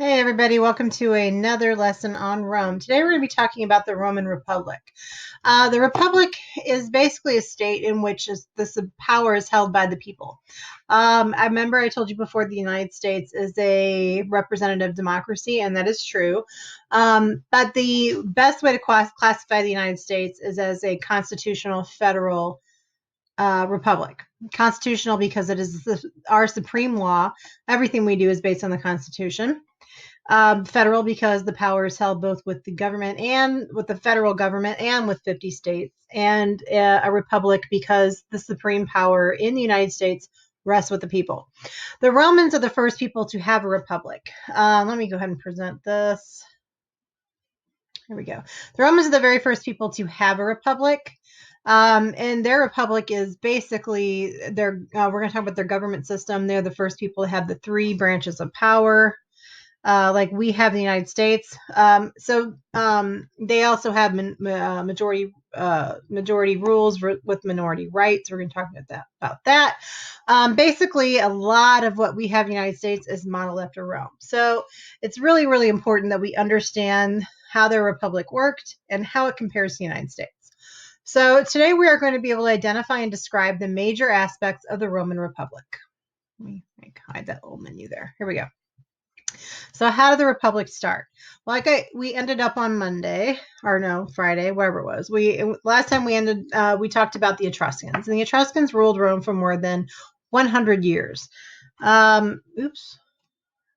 Hey everybody, welcome to another lesson on Rome. Today we're going to be talking about the Roman Republic. The Republic is basically a state in which the power is held by the people. I remember I told you before the United States is a representative democracy, and that is true. But the best way to classify the United States is as a constitutional federal republic. Constitutional because it is our supreme law. Everything we do is based on the Constitution. Federal because the power is held both with the government and with the federal government and with 50 states, and a republic because the supreme power in the United States rests with the people. The Romans are the first people to have a republic. Let me go ahead and present this. Here we go. The Romans are the very first people to have a republic. And their republic is basically we're going to talk about their government system. They're the first people to have the three branches of power. Like we have in the United States. They also have majority rules with minority rights. We're going to talk about that. Basically, a lot of what we have in the United States is modeled after Rome. So it's really, really important that we understand how their republic worked and how it compares to the United States. So today we are going to be able to identify and describe the major aspects of the Roman Republic. Let me hide that little menu there. Here we go. So how did the Republic start? Well, we ended up on Friday, wherever it was. Last time we talked about the Etruscans, and the Etruscans ruled Rome for more than 100 years. Oops.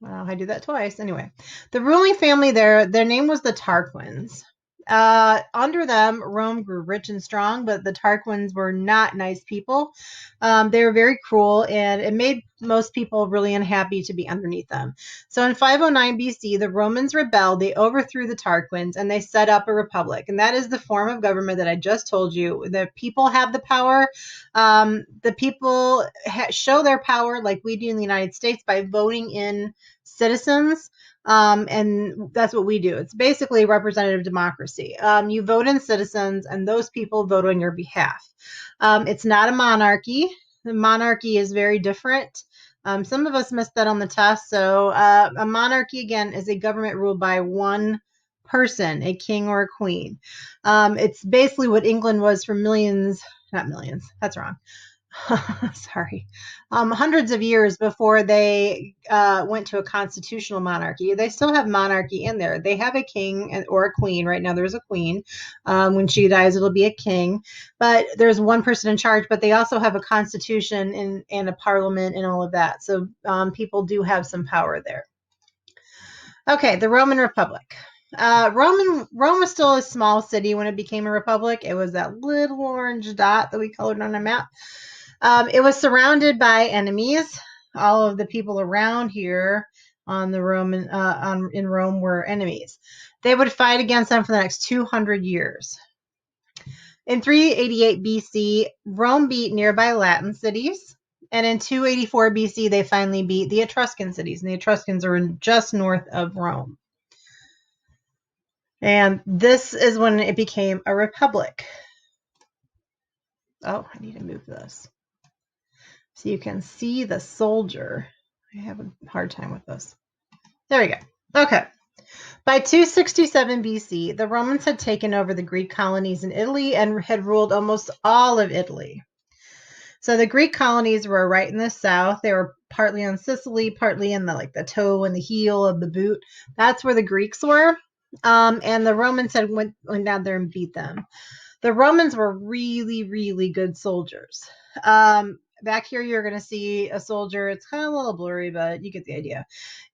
Well, I do that twice. Anyway, the ruling family their name was the Tarquins. Under them, Rome grew rich and strong, but the Tarquins were not nice people. They were very cruel, and it made most people really unhappy to be underneath them. So in 509 BC, the Romans rebelled, they overthrew the Tarquins, and they set up a republic. And that is the form of government that I just told you. The people have the power. The people show their power like we do in the United States by voting in citizens. And that's what we do. It's basically representative democracy. You vote in citizens, and those people vote on your behalf. It's not a monarchy. The monarchy is very different. Some of us missed that on the test. So a monarchy, again, is a government ruled by one person, a king or a queen. It's basically what England was for not millions. That's wrong. Sorry, hundreds of years before they went to a constitutional monarchy. They still have monarchy in there. They have a king or a queen. Right now there's a queen. When she dies, it'll be a king. But there's one person in charge, but they also have a constitution and a parliament and all of that. So people do have some power there. Okay, the Roman Republic. Rome was still a small city when it became a republic. It was that little orange dot that we colored on a map. It was surrounded by enemies. All of the people around here in Rome were enemies. They would fight against them for the next 200 years. In 388 BC, Rome beat nearby Latin cities. And in 284 BC, they finally beat the Etruscan cities. And the Etruscans are just north of Rome. And this is when it became a republic. Oh, I need to move this so you can see the soldier. I have a hard time with this. There we go. Okay. By 267 BC, the Romans had taken over the Greek colonies in Italy and had ruled almost all of Italy. So the Greek colonies were right in the south. They were partly on Sicily, partly in the toe and the heel of the boot. That's where the Greeks were. And the Romans had went down there and beat them. The Romans were really, really good soldiers. Back here, you're going to see a soldier. It's kind of a little blurry, but you get the idea.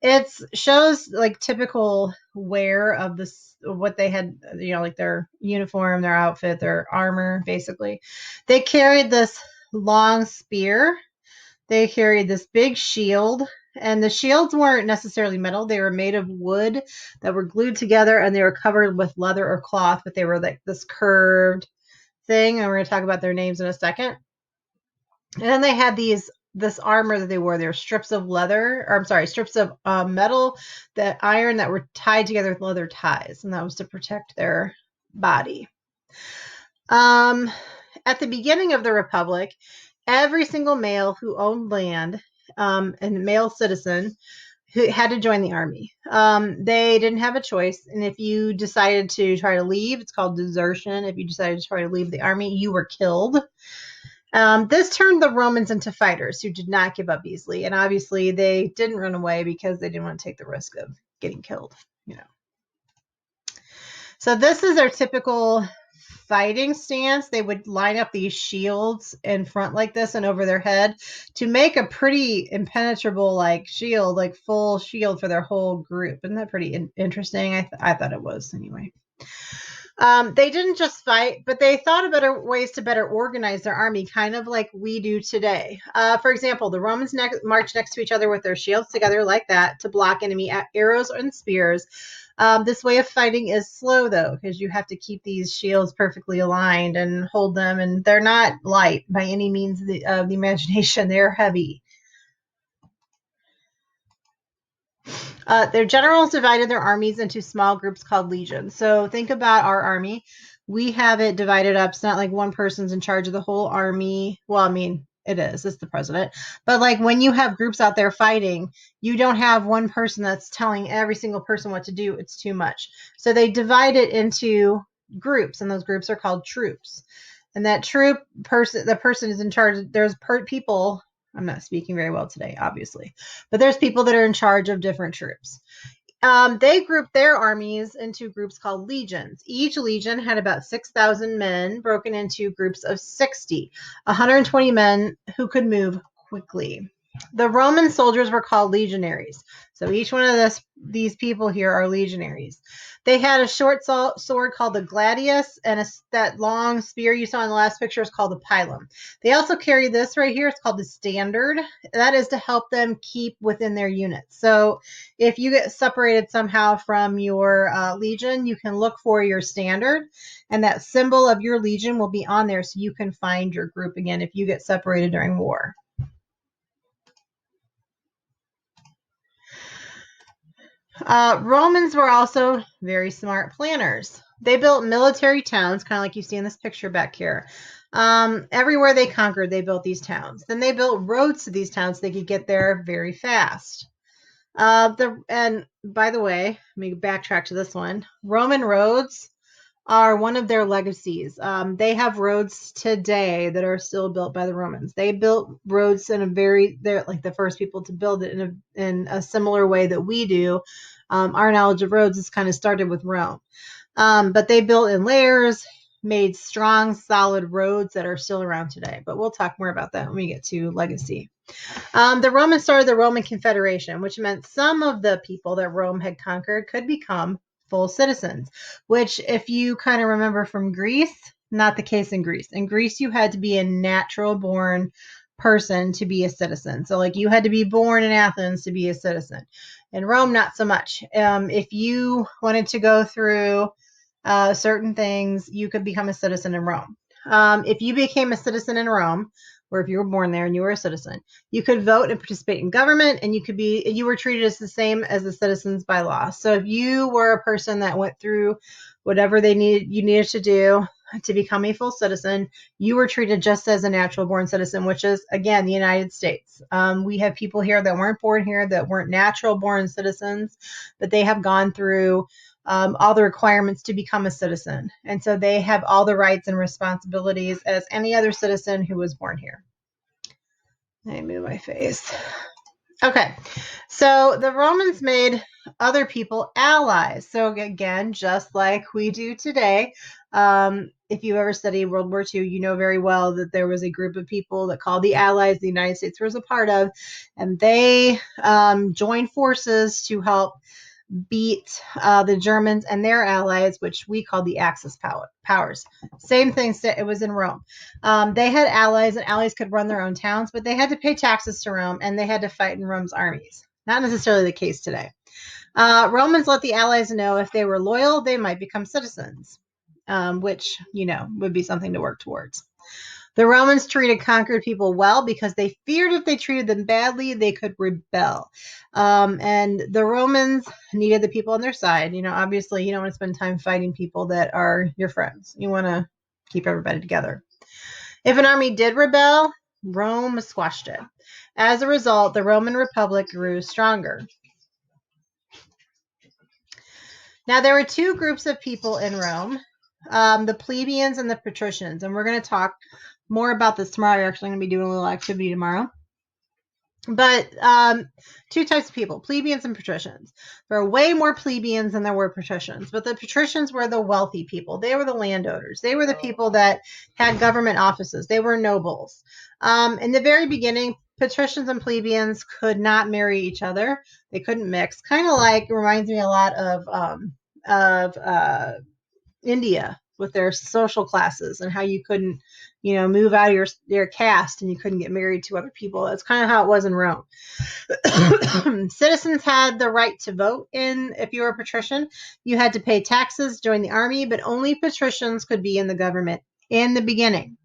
It shows typical wear of what they had, their uniform, their outfit, their armor, basically. They carried this long spear. They carried this big shield. And the shields weren't necessarily metal. They were made of wood that were glued together, and they were covered with leather or cloth, but they were like this curved thing. And we're going to talk about their names in a second. And then they had this armor that they wore. They were strips of metal, that iron that were tied together with leather ties, and that was to protect their body. At the beginning of the Republic, every single male who owned land, and male citizen who had to join the army. They didn't have a choice. And if you decided to try to leave, it's called desertion. If you decided to try to leave the army, you were killed. This turned the Romans into fighters who did not give up easily. And obviously they didn't run away because they didn't want to take the risk of getting killed, you know. So this is their typical fighting stance. They would line up these shields in front like this and over their head to make a pretty impenetrable like shield, like full shield for their whole group. Isn't that pretty interesting? I thought it was anyway. They didn't just fight, but they thought of better ways to better organize their army, kind of like we do today. For example, the Romans marched next to each other with their shields together like that to block enemy arrows and spears. This way of fighting is slow, though, because you have to keep these shields perfectly aligned and hold them, and they're not light by any means of the imagination. They're heavy. Their generals divided their armies into small groups called legions. So think about our army. We have it divided up. It's not like one person's in charge of the whole army. Well, I mean, it is. It's the president. But like when you have groups out there fighting, you don't have one person that's telling every single person what to do. It's too much. So they divide it into groups, and those groups are called troops. And that troop person, the person is in charge. There's people. I'm not speaking very well today, obviously, but there's people that are in charge of different troops. They grouped their armies into groups called legions. Each legion had about 6,000 men broken into groups of 60, 120 men who could move quickly. The Roman soldiers were called legionaries. So each one of these people here are legionaries. They had a short sword called the gladius, and that long spear you saw in the last picture is called the pilum. They also carry this right here. It's called the standard. That is to help them keep within their units. So if you get separated somehow from your legion, you can look for your standard, and that symbol of your legion will be on there so you can find your group again if you get separated during war. Romans were also very smart planners. They built military towns, kind of like you see in this picture back here. Everywhere they conquered, they built these towns. Then they built roads to these towns so they could get there very fast. And by the way, let me backtrack to this one. Roman roads are one of their legacies. They have roads today that are still built by the Romans. They built roads they're like the first people to build it in a similar way that we do. Our knowledge of roads is kind of started with Rome. But they built in layers, made strong, solid roads that are still around today. But we'll talk more about that when we get to legacy. The Romans started the Roman Confederation, which meant some of the people that Rome had conquered could become full citizens, which if you kind of remember from Greece, not the case in Greece. In Greece, you had to be a natural born person to be a citizen. So like you had to be born in Athens to be a citizen. In Rome, not so much. If you wanted to go through certain things, you could become a citizen in Rome. If you became a citizen in Rome, or if you were born there and you were a citizen, you could vote and participate in government, and you were treated as the same as the citizens by law. So if you were a person that went through whatever you needed to do to become a full citizen, you were treated just as a natural born citizen, which is, again, the United States. We have people here that weren't born here, that weren't natural born citizens, but they have gone through all the requirements to become a citizen. And so they have all the rights and responsibilities as any other citizen who was born here. Let me move my face. Okay, so the Romans made other people allies. So again, just like we do today, if you ever studied World War II, you know very well that there was a group of people that called the Allies the United States was a part of, and they joined forces to help beat the Germans and their allies, which we call the Axis powers. Same thing, it was in Rome. They had allies, and allies could run their own towns, but they had to pay taxes to Rome, and they had to fight in Rome's armies. Not necessarily the case today. Romans let the allies know if they were loyal, they might become citizens, which, would be something to work towards. The Romans treated conquered people well because they feared if they treated them badly, they could rebel. And the Romans needed the people on their side. Obviously, you don't want to spend time fighting people that are your friends. You want to keep everybody together. If an army did rebel, Rome squashed it. As a result, the Roman Republic grew stronger. Now, there were two groups of people in Rome, the plebeians and the patricians. And we're going to talk more about this tomorrow. We're actually going to be doing a little activity tomorrow. But two types of people, plebeians and patricians. There are way more plebeians than there were patricians, but the patricians were the wealthy people. They were the landowners. They were the people that had government offices. They were nobles. In the very beginning, patricians and plebeians could not marry each other. They couldn't mix. Kind of like, reminds me a lot of India with their social classes and how you couldn't, move out of your caste and you couldn't get married to other people. That's kind of how it was in Rome. Citizens had the right to vote if you were a patrician. You had to pay taxes, join the army, but only patricians could be in the government in the beginning.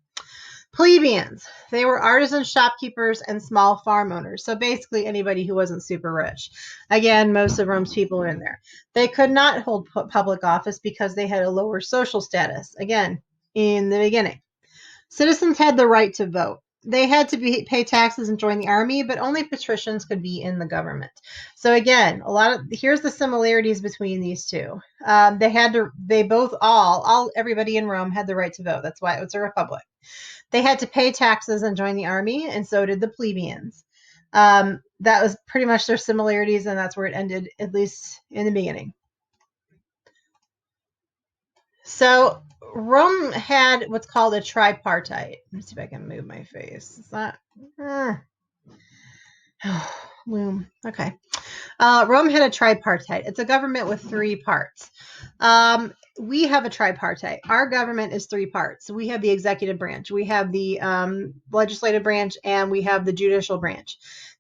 Plebeians, they were artisans, shopkeepers, and small farm owners. So basically anybody who wasn't super rich. Again, most of Rome's people are in there. They could not hold public office because they had a lower social status. Again, in the beginning. Citizens had the right to vote. They had to pay taxes and join the army, but only patricians could be in the government. So again, here's the similarities between these two. Everybody in Rome had the right to vote. That's why it was a republic. They had to pay taxes and join the army, and so did the plebeians. That was pretty much their similarities, and that's where it ended, at least in the beginning. So Rome had what's called a tripartite. Let me see if I can move my face. It's not... Loom. Okay. Rome had a tripartite. It's a government with three parts. We have a tripartite. Our government is three parts. We have the executive branch, we have the legislative branch, and we have the judicial branch.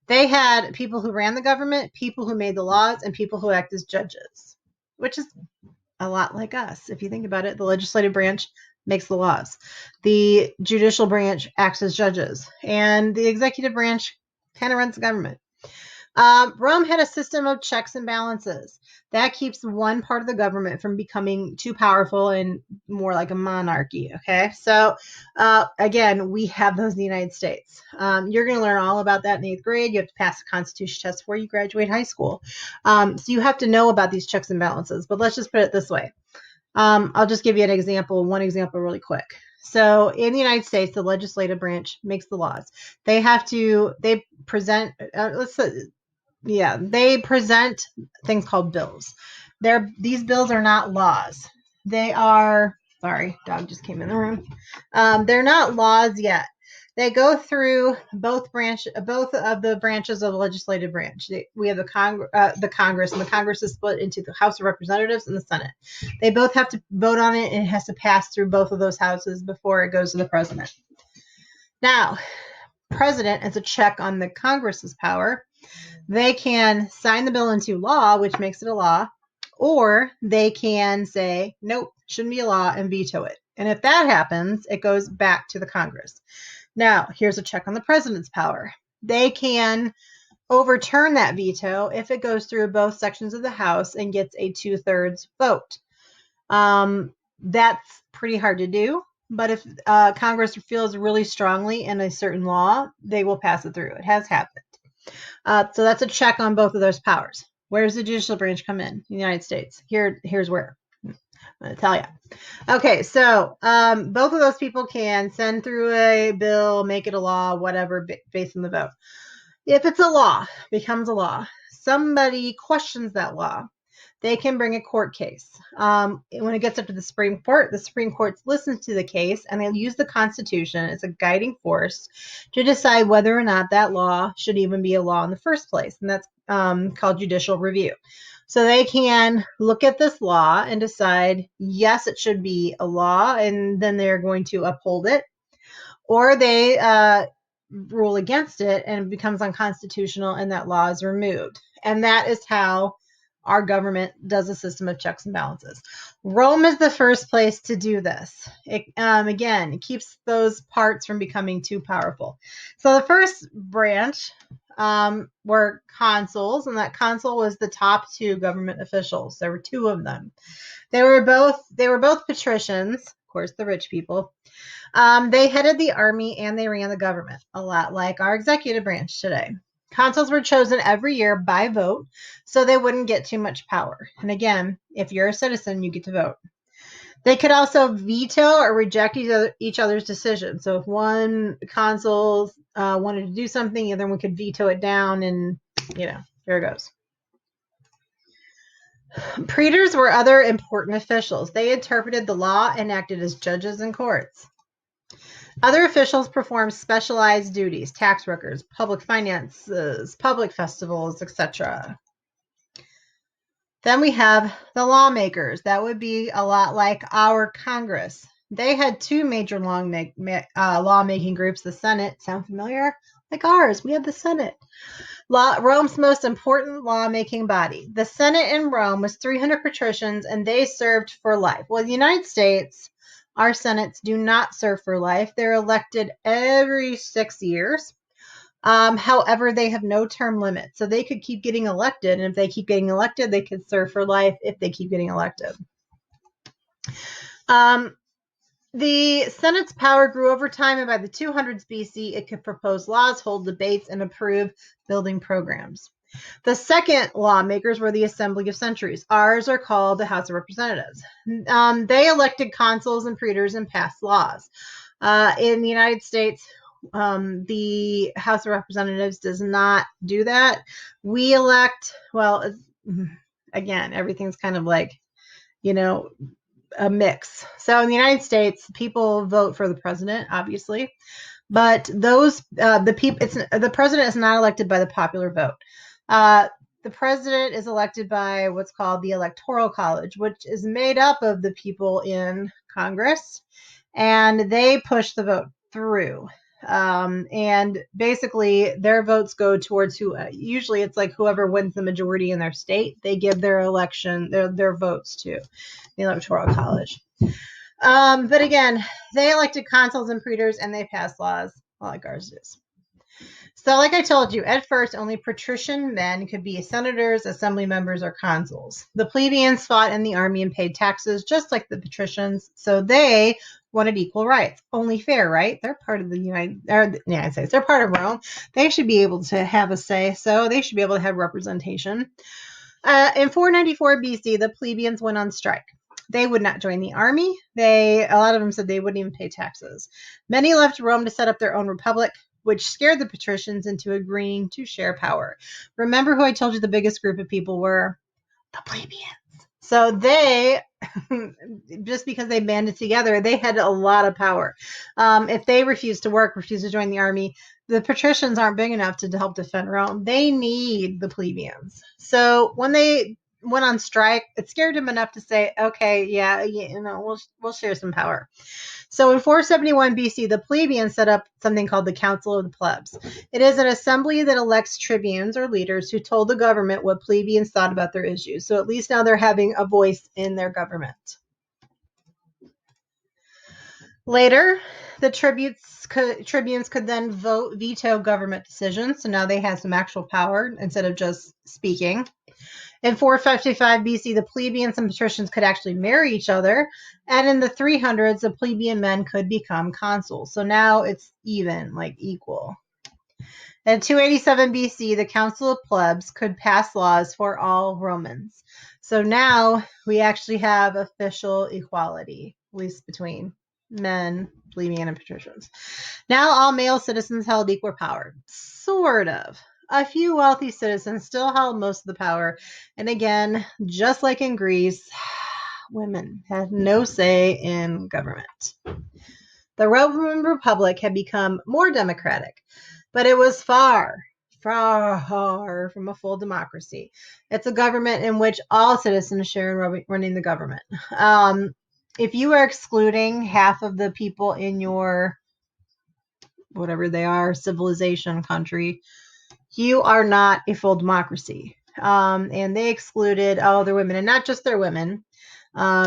They had people who ran the government, people who made the laws, and people who act as judges, which is a lot like us. If you think about it, the legislative branch makes the laws. The judicial branch acts as judges, and the executive branch kind of runs the government. Rome had a system of checks and balances. That keeps one part of the government from becoming too powerful and more like a monarchy. Okay, so again, we have those in the United States. You're going to learn all about that in 8th grade. You have to pass a constitution test before you graduate high school. So you have to know about these checks and balances. But let's just put it this way. I'll just give you one example really quick. So in the United States, the legislative branch makes the laws. They present things called bills. These bills are not laws. They are, sorry, dog just came in the room. They're not laws yet. They go through both of the branches of the legislative branch. We have the Congress, and the Congress is split into the House of Representatives and the Senate. They both have to vote on it, and it has to pass through both of those houses before it goes to the president. Now, president is a check on the Congress's power. They can sign the bill into law, which makes it a law, or they can say, nope, shouldn't be a law, and veto it. And if that happens, it goes back to the Congress. Now, here's a check on the president's power. They can overturn that veto if it goes through both sections of the House and gets a 2/3 vote. That's pretty hard to do, but if Congress feels really strongly in a certain law, they will pass it through. It has happened. So that's a check on both of those powers. Where does the judicial branch come in the United States? Here's where. I'm going to tell you. Okay, so both of those people can send through a bill, make it a law, whatever, based on the vote. If it's a law, becomes a law, somebody questions that law, they can bring a court case. When it gets up to the Supreme Court listens to the case, and they'll use the Constitution as a guiding force to decide whether or not that law should even be a law in the first place, and that's called judicial review. So they can look at this law and decide, yes, it should be a law, and then they're going to uphold it, or they rule against it and it becomes unconstitutional and that law is removed. And that is how our government does a system of checks and balances. Rome is the first place to do this. It keeps those parts from becoming too powerful. So the first branch were consuls, and that consul was the top two government officials. There were two of them. They were both patricians, of course, the rich people. They headed the army and they ran the government, a lot like our executive branch today. Consuls were chosen every year by vote, so they wouldn't get too much power. And again, if you're a citizen, you get to vote. They could also veto or reject each other's decisions. So if one consul wanted to do something, the other one could veto it down, and there it goes. Praetors were other important officials. They interpreted the law and acted as judges in courts. Other officials performed specialized duties: tax records, public finances, public festivals, etc. Then we have the lawmakers. That would be a lot like our Congress. They had two major lawmaking groups. The Senate, sound familiar? Like ours, we have the Senate. Rome's most important lawmaking body. The Senate in Rome was 300 patricians, and they served for life. Well, in the United States, our senates do not serve for life. They're elected every 6 years. However, they have no term limit, so they could keep getting elected, and if they keep getting elected, they could serve for life if they keep getting elected. The Senate's power grew over time, and by the 200s BC, it could propose laws, hold debates, and approve building programs. The second lawmakers were the Assembly of Centuries. Ours are called the House of Representatives. They elected consuls and praetors and passed laws. In the United States, the House of Representatives does not do that. We elect, well, again, everything's kind of like, a mix. So in the United States, people vote for the president, obviously, but the president is not elected by the popular vote. The president is elected by what's called the Electoral College, which is made up of the people in Congress, and they push the vote through. And basically their votes go towards usually it's like whoever wins the majority in their state, they give their votes to the Electoral College. But again, they elected consuls and praetors, and they passed laws like ours is. So like I told you, at first, only patrician men could be senators, assembly members, or consuls. The plebeians fought in the army and paid taxes just like the patricians, so they wanted equal rights. Only fair, right? They're part of the United States. They're part of Rome. They should be able to have a say, so they should be able to have representation. In 494 BC, the plebeians went on strike. They would not join the army. A lot of them said they wouldn't even pay taxes. Many left Rome to set up their own republic, which scared the patricians into agreeing to share power. Remember who I told you the biggest group of people were? The plebeians. So they, just because they banded together, they had a lot of power. If they refused to join the army, the patricians aren't big enough to help defend Rome. They need the plebeians. So when they went on strike, it scared them enough to say, okay, we'll share some power. So in 471 BC, the plebeians set up something called the Council of the Plebs. It is an assembly that elects tribunes or leaders who told the government what plebeians thought about their issues. So at least now they're having a voice in their government. Later, the tribunes could then veto government decisions. So now they had some actual power instead of just speaking. In 455 BC, the plebeians and patricians could actually marry each other. And in the 300s, the plebeian men could become consuls. So now it's even, like equal. In 287 BC, the Council of Plebs could pass laws for all Romans. So now we actually have official equality, at least between men, plebeian, and patricians. Now all male citizens held equal power. Sort of. A few wealthy citizens still held most of the power. And again, just like in Greece, women had no say in government. The Roman Republic had become more democratic, but it was far from a full democracy. It's a government in which all citizens share in running the government. If you are excluding half of the people in your, whatever they are, civilization, country, you are not a full democracy. And they excluded all their women, and not just their women.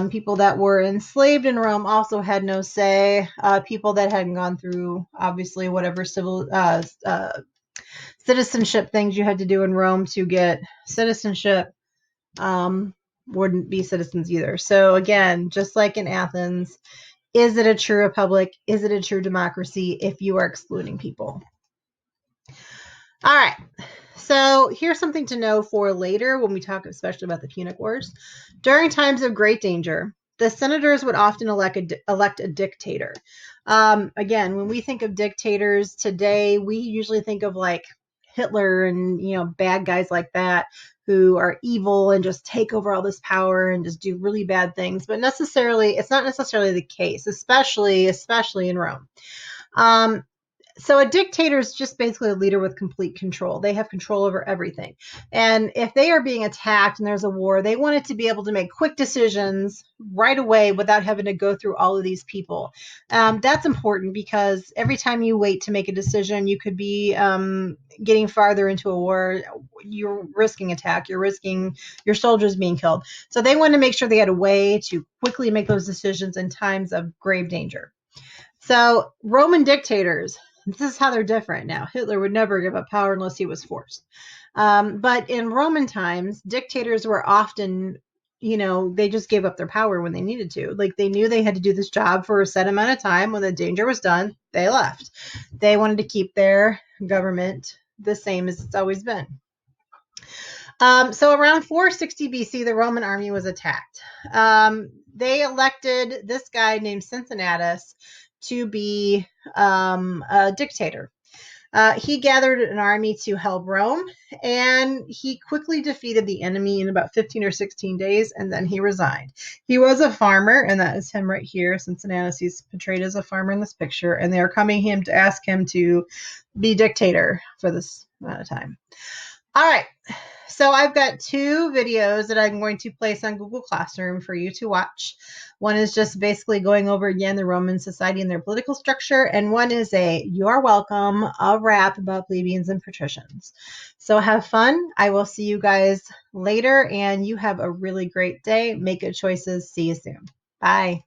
People that were enslaved in Rome also had no say. People that hadn't gone through, obviously, whatever citizenship things you had to do in Rome to get citizenship wouldn't be citizens either. So again, just like in Athens, is it a true republic? Is it a true democracy if you are excluding people? All right. So here's something to know for later when we talk especially about the Punic Wars. During times of great danger, the senators would often elect a dictator. Again, when we think of dictators today, we usually think of like Hitler and bad guys like that who are evil and just take over all this power and just do really bad things. But it's not necessarily the case, especially in Rome. Um, so a dictator is just basically a leader with complete control. They have control over everything. And if they are being attacked and there's a war, they want it to be able to make quick decisions right away without having to go through all of these people. That's important because every time you wait to make a decision, you could be getting farther into a war. You're risking attack. You're risking your soldiers being killed. So they want to make sure they had a way to quickly make those decisions in times of grave danger. So Roman dictators, this is how they're different now. Hitler would never give up power unless he was forced. But in Roman times, dictators were often, they just gave up their power when they needed to. Like they knew they had to do this job for a set amount of time. When the danger was done, they left. They wanted to keep their government the same as it's always been. So around 460 BC, the Roman army was attacked. They elected this guy named Cincinatus to be a dictator. He gathered an army to help Rome, and he quickly defeated the enemy in about 15 or 16 days, and then he resigned. He was a farmer, and that is him right here. Cincinatus, he's portrayed as a farmer in this picture, and they are coming him to ask him to be dictator for this amount of time. All right. So I've got two videos that I'm going to place on Google Classroom for you to watch. One is just basically going over again the Roman society and their political structure, and one is You Are Welcome, a rap about plebeians and patricians. So have fun. I will see you guys later, and you have a really great day. Make good choices. See you soon. Bye.